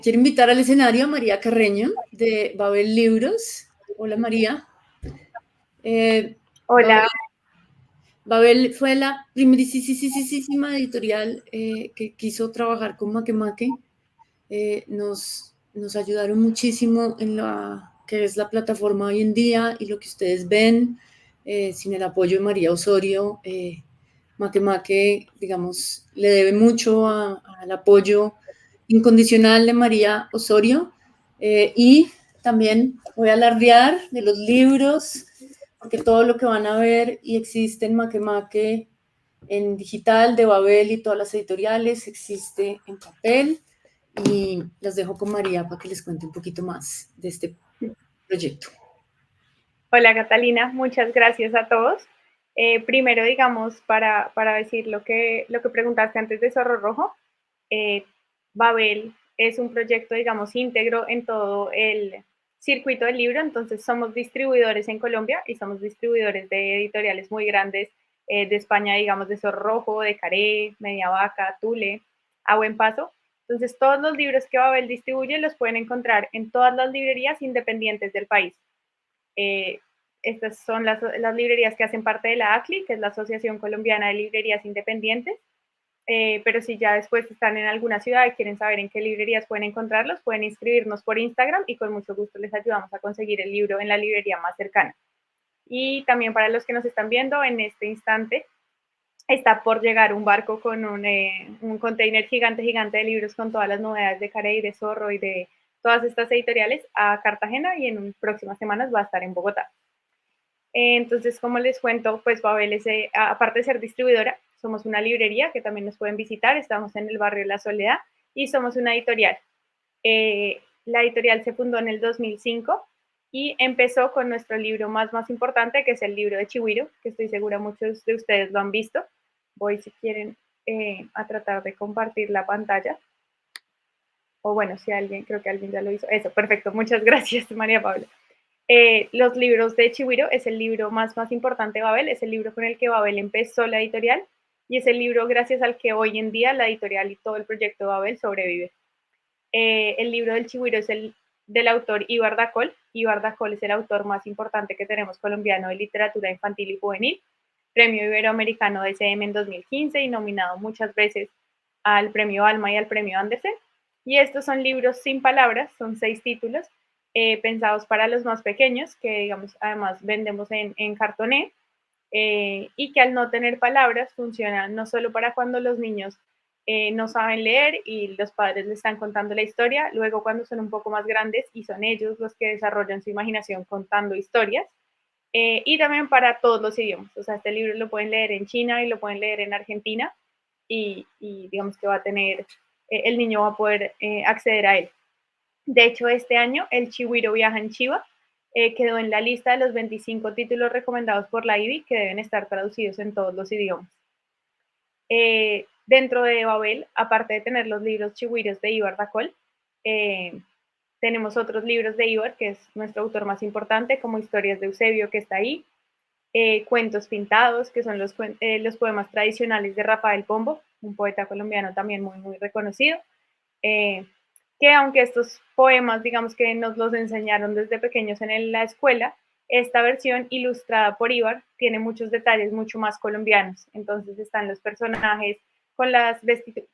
Quiero invitar al escenario a María Carreño de Babel Libros. Hola María. Hola. Babel fue la primerísima editorial que quiso trabajar con Makemake. Nos ayudaron muchísimo en la que es la plataforma hoy en día y lo que ustedes ven. Sin el apoyo de María Osorio, Makemake, digamos, le debe mucho al apoyo incondicional de María Osorio. Y también voy a alardear de los libros, porque todo lo que van a ver y existe en Makemake en digital de Babel y todas las editoriales existe en papel, y las dejo con María para que les cuente un poquito más de este proyecto. Hola Catalina, muchas gracias a todos. Primero, digamos, para decir lo que preguntaste antes de Zorro Rojo, Babel es un proyecto, digamos, íntegro en todo el circuito del libro. Entonces somos distribuidores en Colombia y somos distribuidores de editoriales muy grandes de España, digamos, de Zorro Rojo, de Caré, Media Vaca, Tule, A Buen Paso. Entonces todos los libros que Babel distribuye los pueden encontrar en todas las librerías independientes del país. Estas son las librerías que hacen parte de la ACLI, que es la Asociación Colombiana de Librerías Independientes. Pero si ya después están en alguna ciudad y quieren saber en qué librerías pueden encontrarlos, pueden inscribirnos por Instagram y con mucho gusto les ayudamos a conseguir el libro en la librería más cercana. Y también para los que nos están viendo, en este instante está por llegar un barco con un container gigante de libros con todas las novedades de Carey, de Zorro y de todas estas editoriales a Cartagena, y en próximas semanas va a estar en Bogotá. Entonces, como les cuento, pues Babel es, aparte de ser distribuidora, somos una librería que también nos pueden visitar. Estamos en el barrio La Soledad y somos una editorial. La editorial se fundó en el 2005 y empezó con nuestro libro más importante, que es el libro de Chihiro, que estoy segura muchos de ustedes lo han visto. Voy, si quieren, a tratar de compartir la pantalla. O bueno, si alguien, creo que alguien ya lo hizo. Eso, perfecto. Muchas gracias, María Paula. Los libros de Chihiro es el libro más importante de Babel, es el libro con el que Babel empezó la editorial y es el libro gracias al que hoy en día la editorial y todo el proyecto de Babel sobrevive. El libro del Chihiro es el del autor Ibar Dacol. Ibar Dacol es el autor más importante que tenemos colombiano de literatura infantil y juvenil, premio iberoamericano de SM en 2015 y nominado muchas veces al premio Alma y al premio Andersen. Y estos son libros sin palabras, son 6 títulos pensados para los más pequeños, que digamos además vendemos en cartoné, y que al no tener palabras funcionan no solo para cuando los niños no saben leer y los padres les están contando la historia, luego cuando son un poco más grandes y son ellos los que desarrollan su imaginación contando historias, y también para todos los idiomas. O sea, este libro lo pueden leer en China y lo pueden leer en Argentina, y digamos que va a tener, el niño va a poder acceder a él. De hecho, este año el Chihiro viaja en Chiva quedó en la lista de los 25 títulos recomendados por la IBI que deben estar traducidos en todos los idiomas. Dentro de Babel, aparte de tener los libros Chihuiros de Ibar Dacol, tenemos otros libros de Ibar, que es nuestro autor más importante, como Historias de Eusebio, que está ahí, Cuentos Pintados, que son los poemas tradicionales de Rafael Pombo, un poeta colombiano también muy reconocido, que aunque estos poemas, digamos que nos los enseñaron desde pequeños en la escuela, esta versión ilustrada por Ibar tiene muchos detalles mucho más colombianos. Entonces están los personajes con las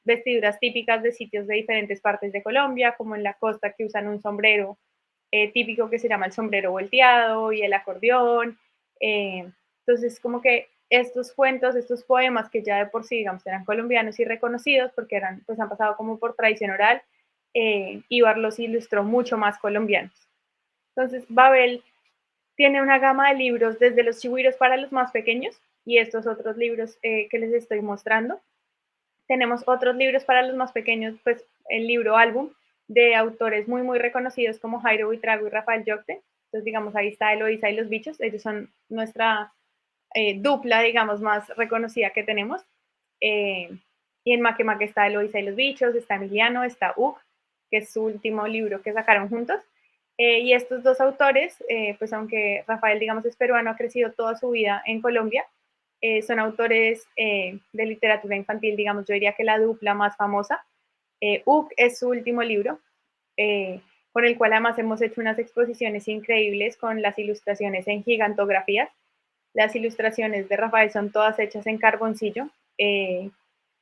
vestiduras típicas de sitios de diferentes partes de Colombia, como en la costa, que usan un sombrero típico que se llama el sombrero volteado y el acordeón. Entonces, como que estos cuentos, estos poemas que ya de por sí, digamos, eran colombianos y reconocidos porque eran, pues han pasado como por tradición oral, Ibar los ilustró mucho más colombianos. Entonces, Babel tiene una gama de libros desde los chihuiros para los más pequeños y estos otros libros que les estoy mostrando. Tenemos otros libros para los más pequeños, pues el libro álbum de autores muy reconocidos como Jairo Buitrago y Rafael Llocte. Entonces, digamos, ahí está Eloísa y los bichos. Ellos son nuestra dupla, digamos, más reconocida que tenemos. Y en Makemake está Eloísa y los bichos, está Emiliano, está Ug, que es su último libro que sacaron juntos. Y estos dos autores, pues aunque Rafael, digamos, es peruano, ha crecido toda su vida en Colombia, son autores de literatura infantil, digamos, yo diría que la dupla más famosa. Ug es su último libro, con el cual además hemos hecho unas exposiciones increíbles con las ilustraciones en gigantografías. Las ilustraciones de Rafael son todas hechas en carboncillo,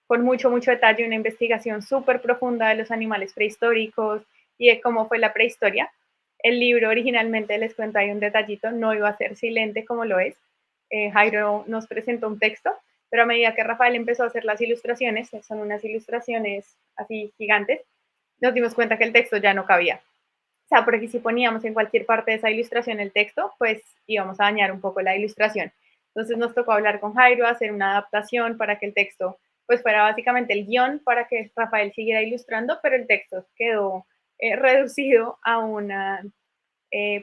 con mucho, mucho detalle, una investigación súper profunda de los animales prehistóricos y de cómo fue la prehistoria. El libro originalmente, les cuento, hay un detallito, no iba a ser silente como lo es. Jairo nos presentó un texto, pero a medida que Rafael empezó a hacer las ilustraciones, son unas ilustraciones así gigantes, nos dimos cuenta que el texto ya no cabía. O sea, porque si poníamos en cualquier parte de esa ilustración el texto, pues íbamos a dañar un poco la ilustración. Entonces nos tocó hablar con Jairo, hacer una adaptación para que el texto pues fuera básicamente el guión para que Rafael siguiera ilustrando, pero el texto quedó reducido a un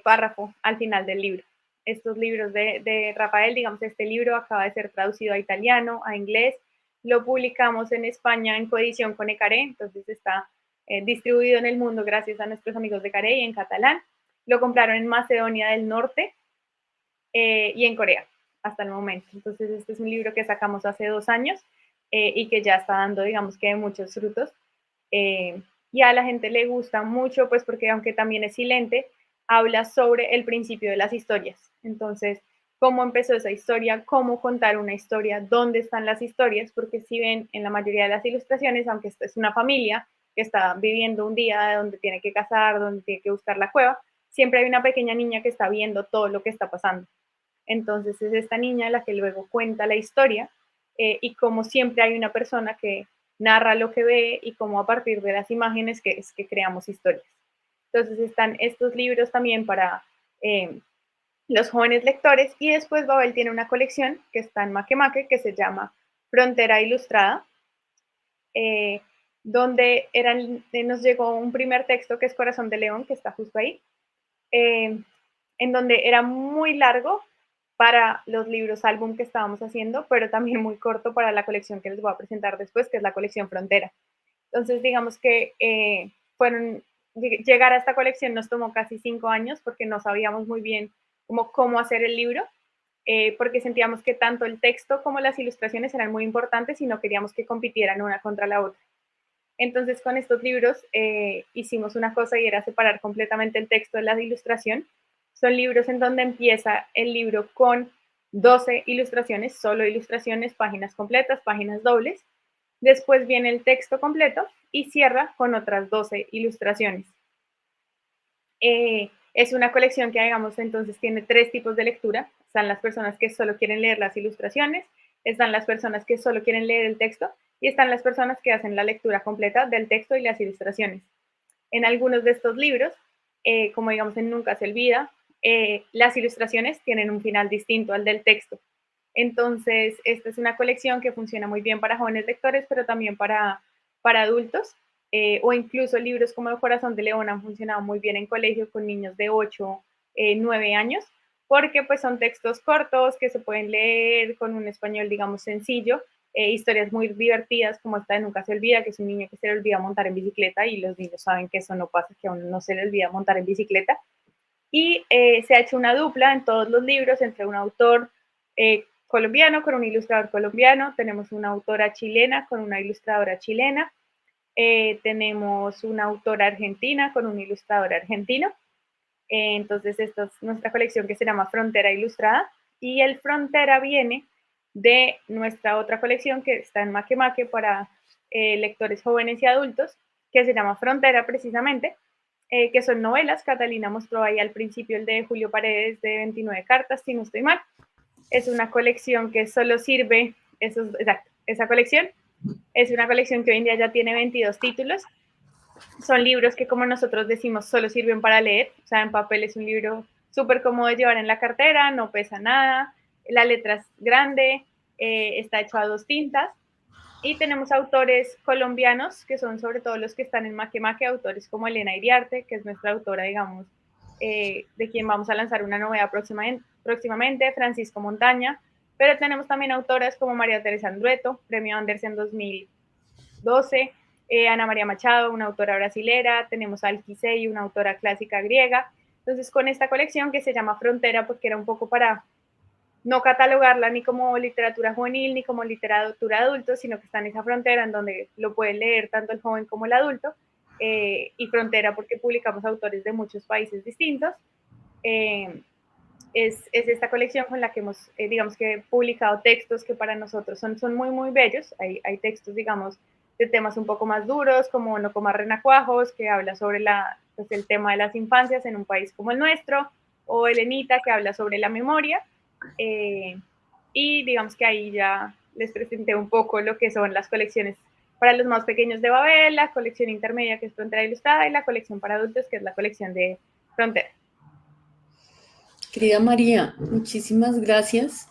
párrafo al final del libro. Estos libros de Rafael, digamos, este libro acaba de ser traducido a italiano, a inglés, lo publicamos en España en coedición con Ecaré, entonces está distribuido en el mundo gracias a nuestros amigos de Carey en catalán. Lo compraron en Macedonia del Norte y en Corea hasta el momento. Entonces, este es un libro que sacamos hace 2 años y que ya está dando, digamos que muchos frutos. Y a la gente le gusta mucho, pues porque aunque también es silente, habla sobre el principio de las historias. Entonces, cómo empezó esa historia, cómo contar una historia, dónde están las historias, porque si ven en la mayoría de las ilustraciones, aunque esto es una familia que está viviendo un día donde tiene que cazar, donde tiene que buscar la cueva, siempre hay una pequeña niña que está viendo todo lo que está pasando. Entonces es esta niña la que luego cuenta la historia y como siempre hay una persona que narra lo que ve y cómo a partir de las imágenes que es que creamos historias. Entonces están estos libros también para los jóvenes lectores y después Babel tiene una colección que está en Makemake que se llama Frontera Ilustrada, donde nos llegó un primer texto que es Corazón de León, que está justo ahí, en donde era muy largo para los libros álbum que estábamos haciendo, pero también muy corto para la colección que les voy a presentar después, que es la colección Frontera. Entonces, digamos que llegar a esta colección nos tomó casi 5 años porque no sabíamos muy bien cómo hacer el libro, porque sentíamos que tanto el texto como las ilustraciones eran muy importantes y no queríamos que compitieran una contra la otra. Entonces, con estos libros hicimos una cosa y era separar completamente el texto de la ilustración. Son libros en donde empieza el libro con 12 ilustraciones, solo ilustraciones, páginas completas, páginas dobles. Después viene el texto completo y cierra con otras 12 ilustraciones. Es una colección que, digamos, entonces tiene 3 tipos de lectura. Están las personas que solo quieren leer las ilustraciones, están las personas que solo quieren leer el texto y están las personas que hacen la lectura completa del texto y las ilustraciones. En algunos de estos libros, como digamos en Nunca se olvida, las ilustraciones tienen un final distinto al del texto. Entonces, esta es una colección que funciona muy bien para jóvenes lectores, pero también para adultos, o incluso libros como El Corazón de León han funcionado muy bien en colegio con niños de 8, 9 años, porque pues son textos cortos que se pueden leer con un español, digamos, sencillo, historias muy divertidas como esta de Nunca se olvida, que es un niño que se le olvida montar en bicicleta y los niños saben que eso no pasa, que a uno no se le olvida montar en bicicleta. Y se ha hecho una dupla en todos los libros entre un autor colombiano con un ilustrador colombiano, tenemos una autora chilena con una ilustradora chilena, tenemos una autora argentina con un ilustrador argentino. Entonces, esta es nuestra colección que se llama Frontera Ilustrada. Y el Frontera viene de nuestra otra colección que está en Makemake para lectores jóvenes y adultos, que se llama Frontera precisamente, que son novelas. Catalina mostró ahí al principio el de Julio Paredes de 29 cartas, si no estoy mal. Es una colección que solo sirve, exacto, esa colección es una colección que hoy en día ya tiene 22 títulos. Son libros que, como nosotros decimos, solo sirven para leer. O sea, en papel es un libro súper cómodo de llevar en la cartera, no pesa nada, la letra es grande, está hecho a 2 tintas. Y tenemos autores colombianos, que son sobre todo los que están en Makemake, autores como Elena Iriarte, que es nuestra autora, digamos, de quien vamos a lanzar una novela próximamente, Francisco Montaña, pero tenemos también autoras como María Teresa Andrueto, premio Andersen 2012, Ana María Machado, una autora brasilera, tenemos a Alquisei, una autora clásica griega. Entonces, con esta colección que se llama Frontera, porque era un poco para no catalogarla ni como literatura juvenil ni como literatura adulto, sino que está en esa frontera en donde lo puede leer tanto el joven como el adulto. y Frontera porque publicamos autores de muchos países distintos. Es esta colección con la que hemos, digamos que, publicado textos que para nosotros son muy, muy bellos. Hay textos, digamos, de temas un poco más duros, como No comas renacuajos, que habla sobre pues, el tema de las infancias en un país como el nuestro, o Elenita, que habla sobre la memoria. Y digamos que ahí ya les presenté un poco lo que son las colecciones para los más pequeños de Babel, la colección intermedia, que es Frontera Ilustrada, y la colección para adultos, que es la colección de Frontera. Querida María, muchísimas gracias.